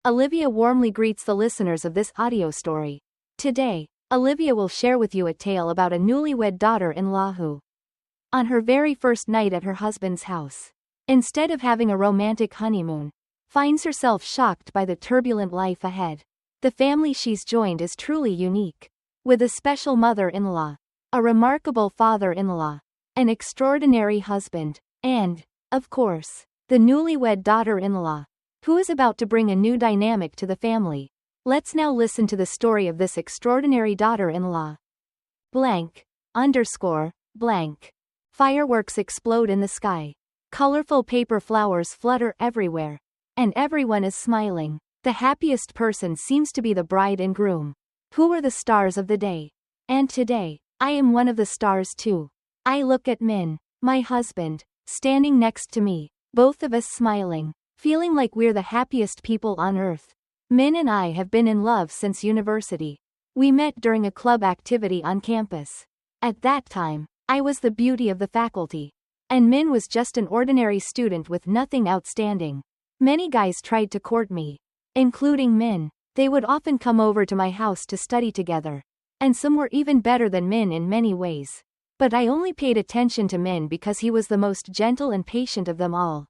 Olivia warmly greets the listeners of this audio story. Today, Olivia will share with you a tale about a newlywed daughter-in-law who, on her very first night at her husband's house, instead of having a romantic honeymoon, finds herself shocked by the turbulent life ahead. The family she's joined is truly unique, with a special mother-in-law, a remarkable father-in-law, an extraordinary husband, and, of course, the newlywed daughter-in-law, who is about to bring a new dynamic to the family. Let's now listen to the story of this extraordinary daughter-in-law. Blank. Blank. Fireworks explode in the sky. Colorful paper flowers flutter everywhere. And everyone is smiling. The happiest person seems to be the bride and groom, who are the stars of the day. And today, I am one of the stars too. I look at Min, my husband, standing next to me, both of us smiling, feeling like we're the happiest people on earth. Min and I have been in love since university. We met during a club activity on campus. At that time, I was the beauty of the faculty, and Min was just an ordinary student with nothing outstanding. Many guys tried to court me, including Min. They would often come over to my house to study together, and some were even better than Min in many ways. But I only paid attention to Min because he was the most gentle and patient of them all.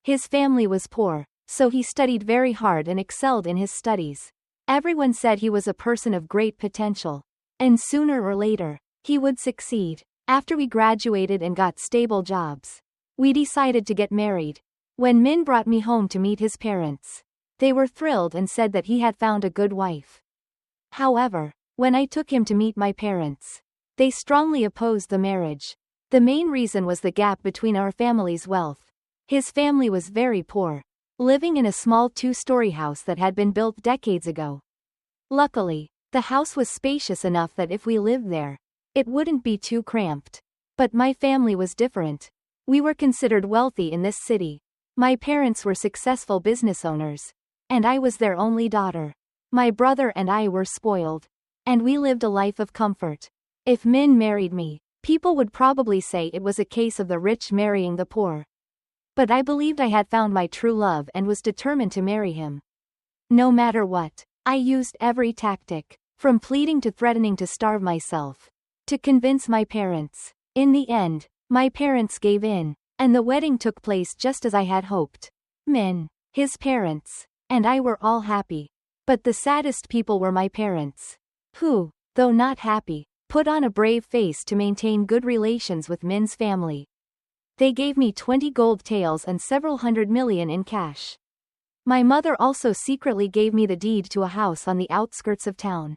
His family was poor, so he studied very hard and excelled in his studies. Everyone said he was a person of great potential, and sooner or later, he would succeed. After we graduated and got stable jobs, we decided to get married. When Min brought me home to meet his parents, they were thrilled and said that he had found a good wife. However, when I took him to meet my parents, they strongly opposed the marriage. The main reason was the gap between our family's wealth. His family was very poor, living in a small two-story house that had been built decades ago. Luckily, the house was spacious enough that if we lived there, it wouldn't be too cramped. But my family was different. We were considered wealthy in this city. My parents were successful business owners, and I was their only daughter. My brother and I were spoiled, and we lived a life of comfort. If Min married me, people would probably say it was a case of the rich marrying the poor. But I believed I had found my true love and was determined to marry him. No matter what, I used every tactic, from pleading to threatening to starve myself, to convince my parents. In the end, my parents gave in, and the wedding took place just as I had hoped. Min, his parents, and I were all happy. But the saddest people were my parents, who, though not happy, put on a brave face to maintain good relations with Min's family. They gave me 20 gold taels and several hundred million in cash. My mother also secretly gave me the deed to a house on the outskirts of town,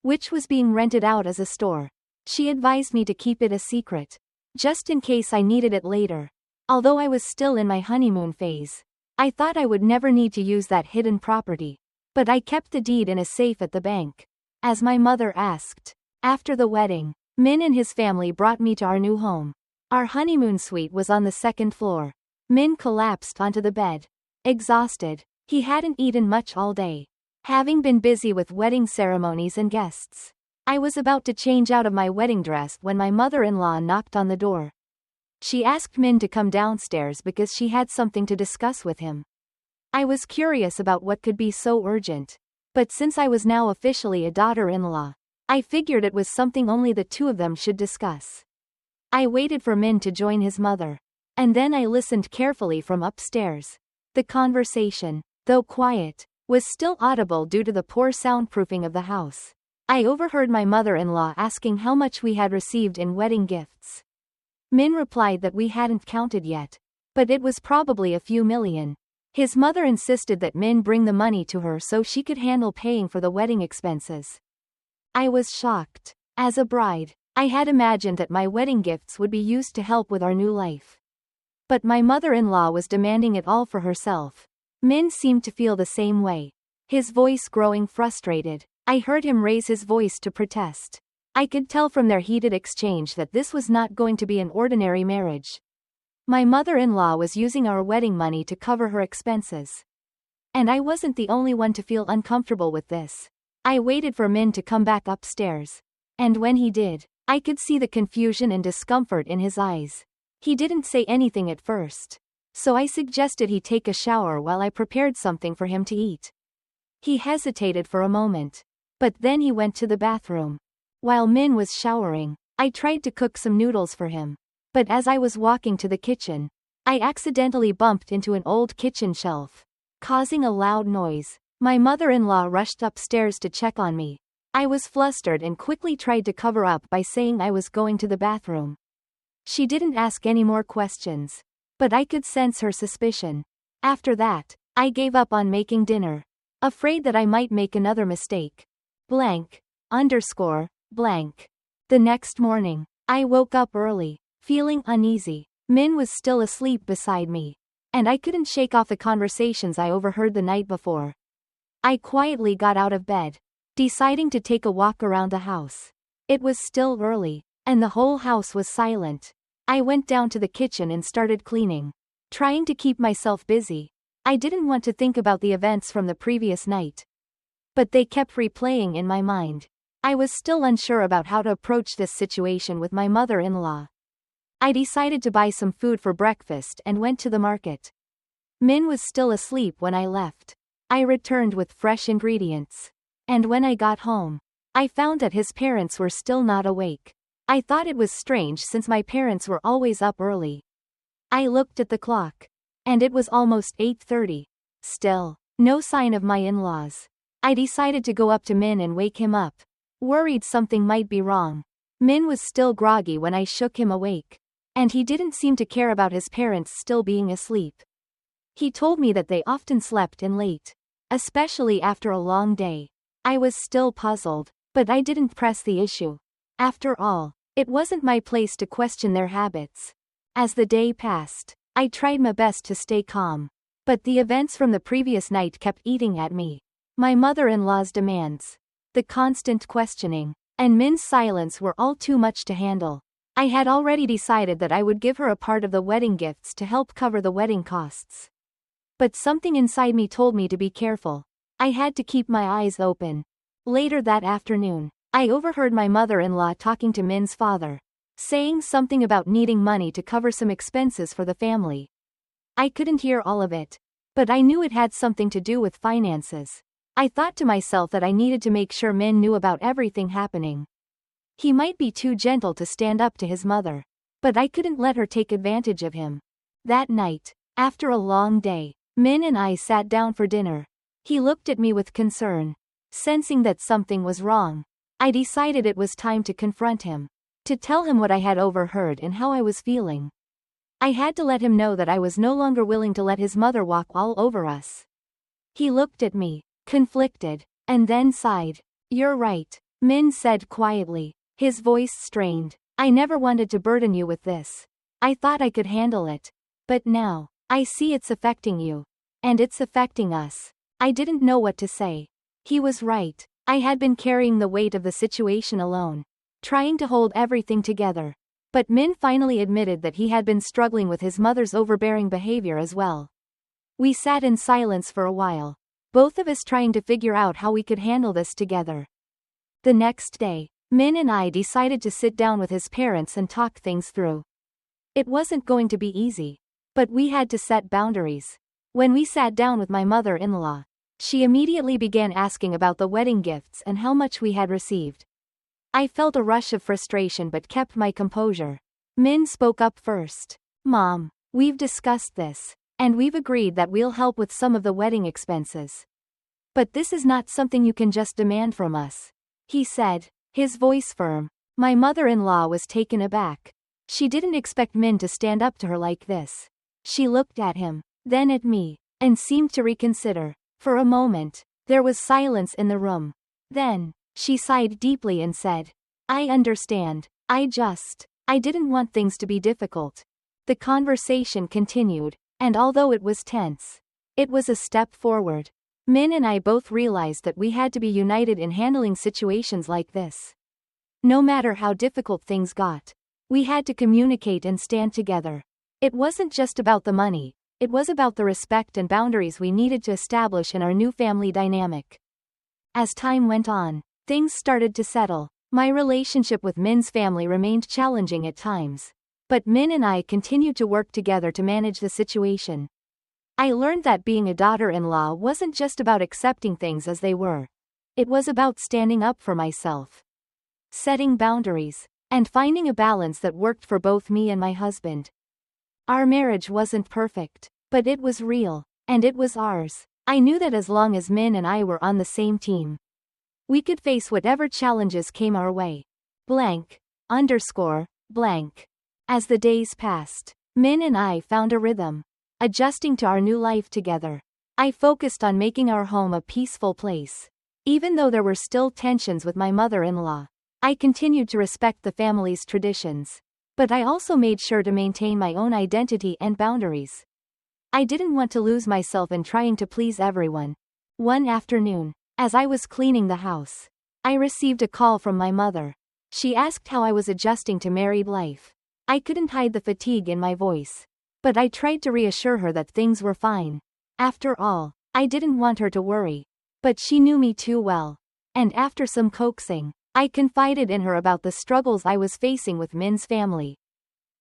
which was being rented out as a store. She advised me to keep it a secret, just in case I needed it later. Although I was still in my honeymoon phase, I thought I would never need to use that hidden property. But I kept the deed in a safe at the bank, as my mother asked. After the wedding, Min and his family brought me to our new home. Our honeymoon suite was on the second floor. Min collapsed onto the bed, exhausted. He hadn't eaten much all day, having been busy with wedding ceremonies and guests. I was about to change out of my wedding dress when my mother-in-law knocked on the door. She asked Min to come downstairs because she had something to discuss with him. I was curious about what could be so urgent, but since I was now officially a daughter-in-law, I figured it was something only the two of them should discuss. I waited for Min to join his mother, and then I listened carefully from upstairs. The conversation, though quiet, was still audible due to the poor soundproofing of the house. I overheard my mother-in-law asking how much we had received in wedding gifts. Min replied that we hadn't counted yet, but it was probably a few million. His mother insisted that Min bring the money to her so she could handle paying for the wedding expenses. I was shocked. As a bride, I had imagined that my wedding gifts would be used to help with our new life. But my mother-in-law was demanding it all for herself. Min seemed to feel the same way, his voice growing frustrated. I heard him raise his voice to protest. I could tell from their heated exchange that this was not going to be an ordinary marriage. My mother-in-law was using our wedding money to cover her expenses. And I wasn't the only one to feel uncomfortable with this. I waited for Min to come back upstairs. And when he did, I could see the confusion and discomfort in his eyes. He didn't say anything at first. so I suggested he take a shower while I prepared something for him to eat. He hesitated for a moment, but then he went to the bathroom. While Min was showering, I tried to cook some noodles for him, but as I was walking to the kitchen, I accidentally bumped into an old kitchen shelf, causing a loud noise. My mother-in-law rushed upstairs to check on me. I was flustered and quickly tried to cover up by saying I was going to the bathroom. She didn't ask any more questions, but I could sense her suspicion. After that, I gave up on making dinner, afraid that I might make another mistake. Blank. The next morning, I woke up early, feeling uneasy. Min was still asleep beside me, and I couldn't shake off the conversations I overheard the night before. I quietly got out of bed, deciding to take a walk around the house. It was still early, and the whole house was silent. I went down to the kitchen and started cleaning, trying to keep myself busy. I didn't want to think about the events from the previous night, but they kept replaying in my mind. I was still unsure about how to approach this situation with my mother-in-law. I decided to buy some food for breakfast and went to the market. Min was still asleep when I left. I returned with fresh ingredients, and when I got home, I found that his parents were still not awake. I thought it was strange since my parents were always up early. I looked at the clock, and it was almost 8:30. Still, no sign of my in-laws. I decided to go up to Min and wake him up, worried something might be wrong. Min was still groggy when I shook him awake, and he didn't seem to care about his parents still being asleep. He told me that they often slept in late, especially after a long day. I was still puzzled, but I didn't press the issue. After all, it wasn't my place to question their habits. As the day passed, I tried my best to stay calm, but the events from the previous night kept eating at me. My mother-in-law's demands, the constant questioning, and Min's silence were all too much to handle. I had already decided that I would give her a part of the wedding gifts to help cover the wedding costs. But something inside me told me to be careful. I had to keep my eyes open. Later that afternoon, I overheard my mother-in-law talking to Min's father, saying something about needing money to cover some expenses for the family. I couldn't hear all of it, but I knew it had something to do with finances. I thought to myself that I needed to make sure Min knew about everything happening. He might be too gentle to stand up to his mother, but I couldn't let her take advantage of him. That night, after a long day, Min and I sat down for dinner. He looked at me with concern. Sensing that something was wrong, I decided it was time to confront him, to tell him what I had overheard and how I was feeling. I had to let him know that I was no longer willing to let his mother walk all over us. He looked at me, conflicted, and then sighed. "You're right," Min said quietly, his voice strained. "I never wanted to burden you with this. I thought I could handle it. But now, I see it's affecting you. And it's affecting us." I didn't know what to say. He was right. I had been carrying the weight of the situation alone, trying to hold everything together. But Min finally admitted that he had been struggling with his mother's overbearing behavior as well. We sat in silence for a while, both of us trying to figure out how we could handle this together. The next day, Min and I decided to sit down with his parents and talk things through. It wasn't going to be easy, but we had to set boundaries. When we sat down with my mother-in-law, she immediately began asking about the wedding gifts and how much we had received. I felt a rush of frustration but kept my composure. Min spoke up first. "Mom, we've discussed this, and we've agreed that we'll help with some of the wedding expenses. But this is not something you can just demand from us," he said, his voice firm. My mother-in-law was taken aback. She didn't expect Min to stand up to her like this. She looked at him, then at me, and seemed to reconsider. For a moment, there was silence in the room. Then, she sighed deeply and said, "I understand. I didn't want things to be difficult." The conversation continued, and although it was tense, it was a step forward. Min and I both realized that we had to be united in handling situations like this. No matter how difficult things got, we had to communicate and stand together. It wasn't just about the money. It was about the respect and boundaries we needed to establish in our new family dynamic. As time went on, things started to settle. My relationship with Min's family remained challenging at times, But Min and I continued to work together to manage the situation. I learned that being a daughter-in-law wasn't just about accepting things as they were. It was about standing up for myself, setting boundaries, and finding a balance that worked for both me and my husband. Our marriage wasn't perfect, but it was real, and it was ours. I knew that as long as Min and I were on the same team, we could face whatever challenges came our way. Blank. Underscore. Blank. As the days passed, Min and I found a rhythm, adjusting to our new life together. I focused on making our home a peaceful place. Even though there were still tensions with my mother-in-law, I continued to respect the family's traditions. But I also made sure to maintain my own identity and boundaries. I didn't want to lose myself in trying to please everyone. One afternoon, as I was cleaning the house, I received a call from my mother. She asked how I was adjusting to married life. I couldn't hide the fatigue in my voice, but I tried to reassure her that things were fine. After all, I didn't want her to worry. But she knew me too well. And after some coaxing, I confided in her about the struggles I was facing with Min's family.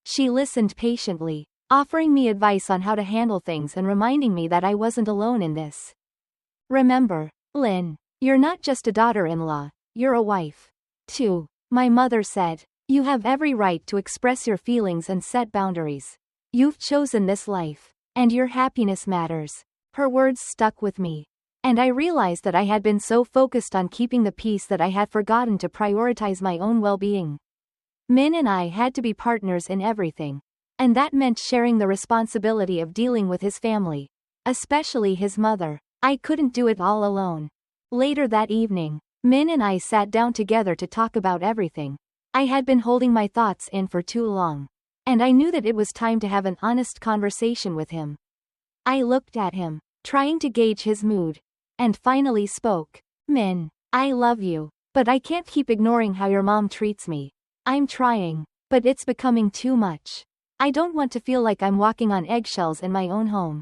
She listened patiently, offering me advice on how to handle things and reminding me that I wasn't alone in this. Remember, Lynn, you're not just a daughter-in-law, you're a wife, too. My mother said, you have every right to express your feelings and set boundaries. You've chosen this life, and your happiness matters. Her words stuck with me. And I realized that I had been so focused on keeping the peace that I had forgotten to prioritize my own well-being. Min and I had to be partners in everything. And that meant sharing the responsibility of dealing with his family, especially his mother. I couldn't do it all alone. Later that evening, Min and I sat down together to talk about everything. I had been holding my thoughts in for too long, and I knew that it was time to have an honest conversation with him. I looked at him, trying to gauge his mood, and finally spoke. Min, I love you, but I can't keep ignoring how your mom treats me. I'm trying, but it's becoming too much. I don't want to feel like I'm walking on eggshells in my own home.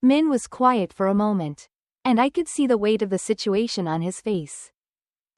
Min was quiet for a moment, and I could see the weight of the situation on his face.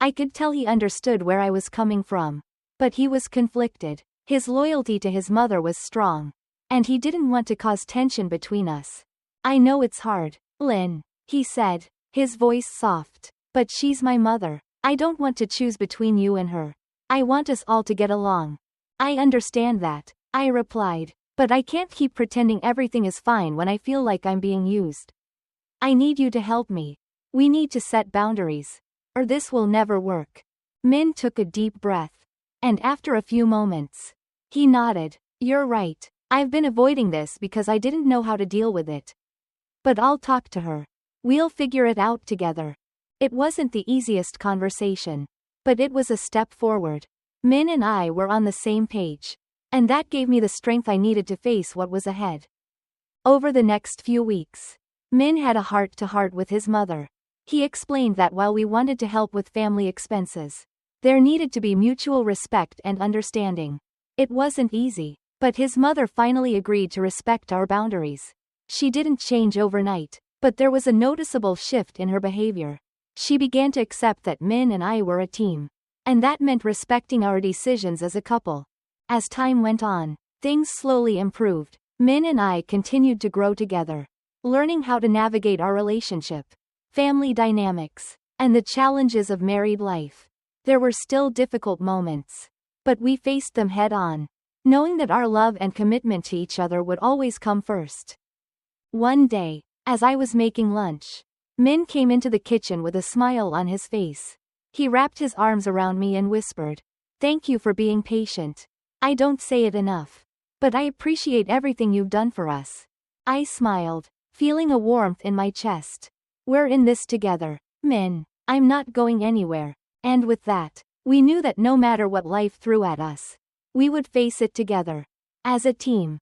I could tell he understood where I was coming from, but he was conflicted. His loyalty to his mother was strong, and he didn't want to cause tension between us. I know it's hard, Lynn, he said, his voice soft, but she's my mother. I don't want to choose between you and her. I want us all to get along. I understand that, I replied, but I can't keep pretending everything is fine when I feel like I'm being used. I need you to help me. We need to set boundaries, or this will never work. Min took a deep breath, and after a few moments, he nodded. You're right, I've been avoiding this because I didn't know how to deal with it. But I'll talk to her. We'll figure it out together. It wasn't the easiest conversation, but it was a step forward. Min and I were on the same page, and that gave me the strength I needed to face what was ahead. Over the next few weeks, Min had a heart-to-heart with his mother. He explained that while we wanted to help with family expenses, there needed to be mutual respect and understanding. It wasn't easy, but his mother finally agreed to respect our boundaries. She didn't change overnight, but there was a noticeable shift in her behavior. She began to accept that Min and I were a team, and that meant respecting our decisions as a couple. As time went on, things slowly improved. Min and I continued to grow together, learning how to navigate our relationship, family dynamics, and the challenges of married life. There were still difficult moments, but we faced them head-on, knowing that our love and commitment to each other would always come first. One day, as I was making lunch, Min came into the kitchen with a smile on his face. He wrapped his arms around me and whispered, "Thank you for being patient. I don't say it enough, but I appreciate everything you've done for us." I smiled, feeling a warmth in my chest. We're in this together, Min. I'm not going anywhere. And with that, we knew that no matter what life threw at us, we would face it together. As a team,